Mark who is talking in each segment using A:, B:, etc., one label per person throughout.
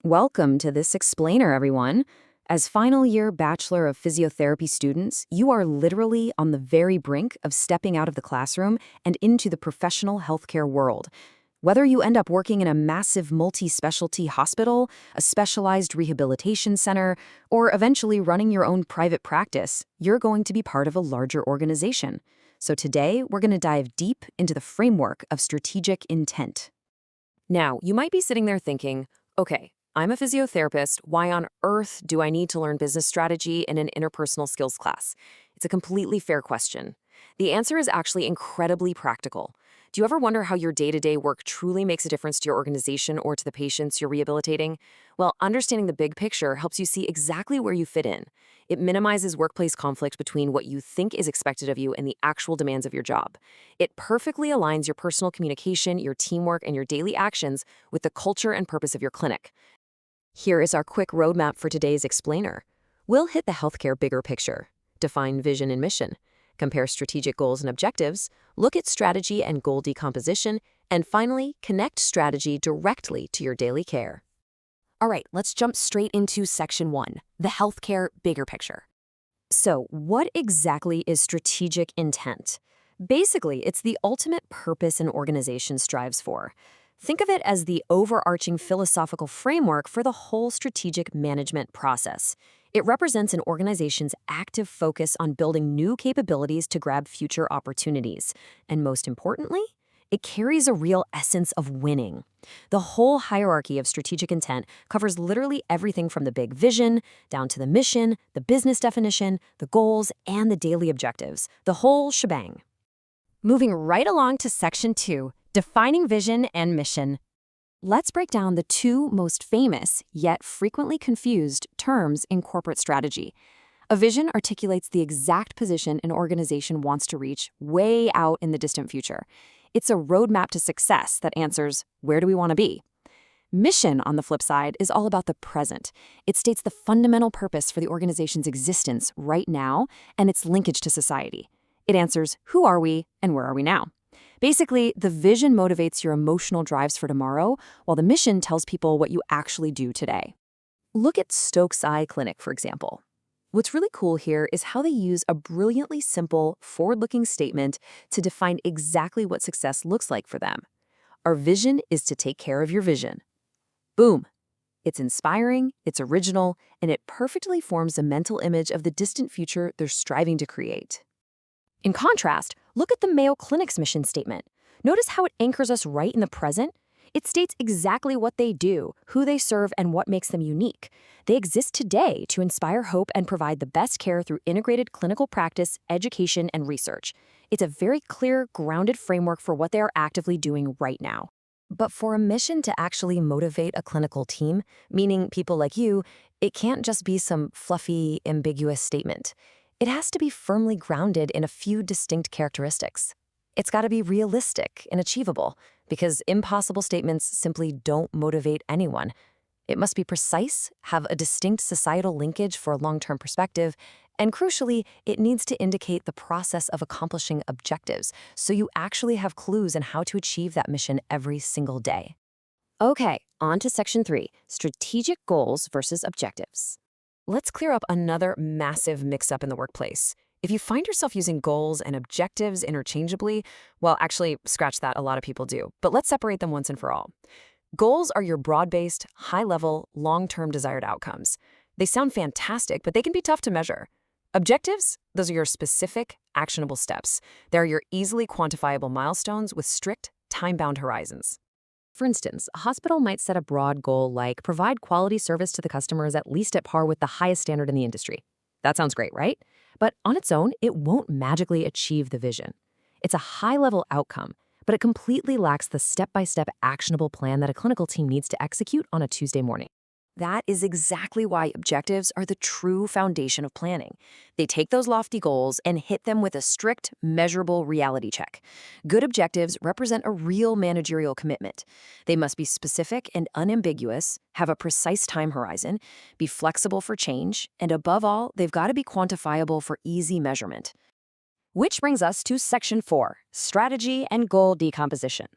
A: Welcome to this explainer, everyone. As final year Bachelor of Physiotherapy students, you are literally on the very brink of stepping out of the classroom and into the professional healthcare world. Whether you end up working in a massive multi-specialty hospital, a specialized rehabilitation center, or eventually running your own private practice, you're going to be part of a larger organization. So today, we're going to dive deep into the framework of strategic intent. Now, you might be sitting there thinking, okay, I'm a physiotherapist. Why on earth do I need to learn business strategy in an interpersonal skills class? It's a completely fair question. The answer is actually incredibly practical. Do you ever wonder how your day-to-day work truly makes a difference to your organization or to the patients you're rehabilitating? Well, understanding the big picture helps you see exactly where you fit in. It minimizes workplace conflict between what you think is expected of you and the actual demands of your job. It perfectly aligns your personal communication, your teamwork, and your daily actions with the culture and purpose of your clinic. Here is our quick roadmap for today's explainer. We'll hit the healthcare bigger picture, define vision and mission, compare strategic goals and objectives, look at strategy and goal decomposition, and finally, connect strategy directly to your daily care. All right, let's jump straight into section 1, the healthcare bigger picture. So, what exactly is strategic intent? Basically, it's the ultimate purpose an organization strives for. Think of it as the overarching philosophical framework for the whole strategic management process. It represents an organization's active focus on building new capabilities to grab future opportunities. And most importantly, it carries a real essence of winning. The whole hierarchy of strategic intent covers literally everything from the big vision down to the mission, the business definition, the goals, and the daily objectives, the whole shebang. Moving right along to section 2, defining vision and mission. Let's break down the two most famous, yet frequently confused, terms in corporate strategy. A vision articulates the exact position an organization wants to reach way out in the distant future. It's a roadmap to success that answers, where do we want to be? Mission, on the flip side, is all about the present. It states the fundamental purpose for the organization's existence right now and its linkage to society. It answers, who are we and where are we now? Basically, the vision motivates your emotional drives for tomorrow, while the mission tells people what you actually do today. Look at Stokes Eye Clinic, for example. What's really cool here is how they use a brilliantly simple, forward-looking statement to define exactly what success looks like for them. Our vision is to take care of your vision. Boom! It's inspiring, it's original, and it perfectly forms a mental image of the distant future they're striving to create. In contrast, look at the Mayo Clinic's mission statement. Notice how it anchors us right in the present? It states exactly what they do, who they serve, and what makes them unique. They exist today to inspire hope and provide the best care through integrated clinical practice, education, and research. It's a very clear, grounded framework for what they are actively doing right now. But for a mission to actually motivate a clinical team, meaning people like you, it can't just be some fluffy, ambiguous statement. It has to be firmly grounded in a few distinct characteristics. It's got to be realistic and achievable, because impossible statements simply don't motivate anyone. It must be precise, have a distinct societal linkage for a long-term perspective, and crucially, it needs to indicate the process of accomplishing objectives, so you actually have clues on how to achieve that mission every single day. Okay, on to section 3, strategic goals versus objectives. Let's clear up another massive mix-up in the workplace. If you find yourself using goals and objectives interchangeably, well, actually, scratch that, a lot of people do, but let's separate them once and for all. Goals are your broad-based, high-level, long-term desired outcomes. They sound fantastic, but they can be tough to measure. Objectives, those are your specific, actionable steps. They're your easily quantifiable milestones with strict, time-bound horizons. For instance, a hospital might set a broad goal like provide quality service to the customers at least at par with the highest standard in the industry. That sounds great, right? But on its own, it won't magically achieve the vision. It's a high-level outcome, but it completely lacks the step-by-step actionable plan that a clinical team needs to execute on a Tuesday morning. That is exactly why objectives are the true foundation of planning. They take those lofty goals and hit them with a strict, measurable reality check. Good objectives represent a real managerial commitment. They must be specific and unambiguous, have a precise time horizon, be flexible for change, and above all, they've got to be quantifiable for easy measurement. Which brings us to section 4, strategy and goal decomposition.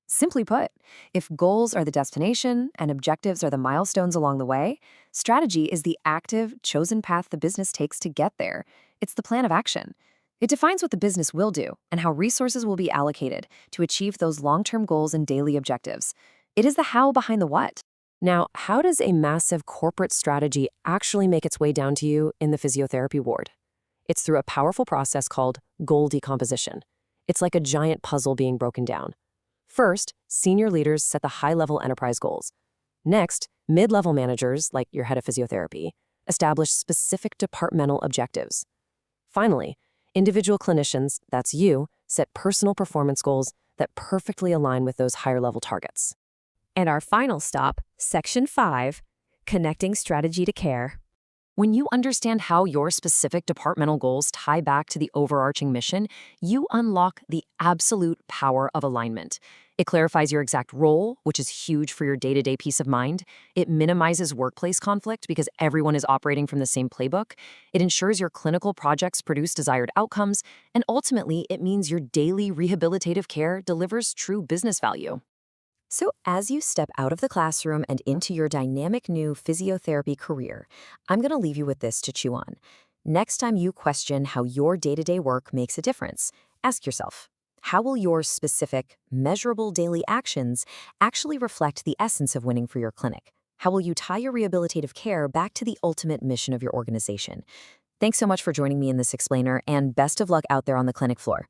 A: Simply put, if goals are the destination and objectives are the milestones along the way, strategy is the active, chosen path the business takes to get there. It's the plan of action. It defines what the business will do and how resources will be allocated to achieve those long-term goals and daily objectives. It is the how behind the what. Now, how does a massive corporate strategy actually make its way down to you in the physiotherapy ward? It's through a powerful process called goal decomposition. It's like a giant puzzle being broken down. First, senior leaders set the high-level enterprise goals. Next, mid-level managers, like your head of physiotherapy, establish specific departmental objectives. Finally, individual clinicians, that's you, set personal performance goals that perfectly align with those higher-level targets. And our final stop, Section 5, Connecting Strategy to Care. When you understand how your specific departmental goals tie back to the overarching mission, you unlock the absolute power of alignment. It clarifies your exact role, which is huge for your day-to-day peace of mind. It minimizes workplace conflict because everyone is operating from the same playbook. It ensures your clinical projects produce desired outcomes. And ultimately, it means your daily rehabilitative care delivers true business value. So as you step out of the classroom and into your dynamic new physiotherapy career, I'm going to leave you with this to chew on. Next time you question how your day-to-day work makes a difference, ask yourself, how will your specific, measurable daily actions actually reflect the essence of winning for your clinic? How will you tie your rehabilitative care back to the ultimate mission of your organization? Thanks so much for joining me in this explainer, and best of luck out there on the clinic floor.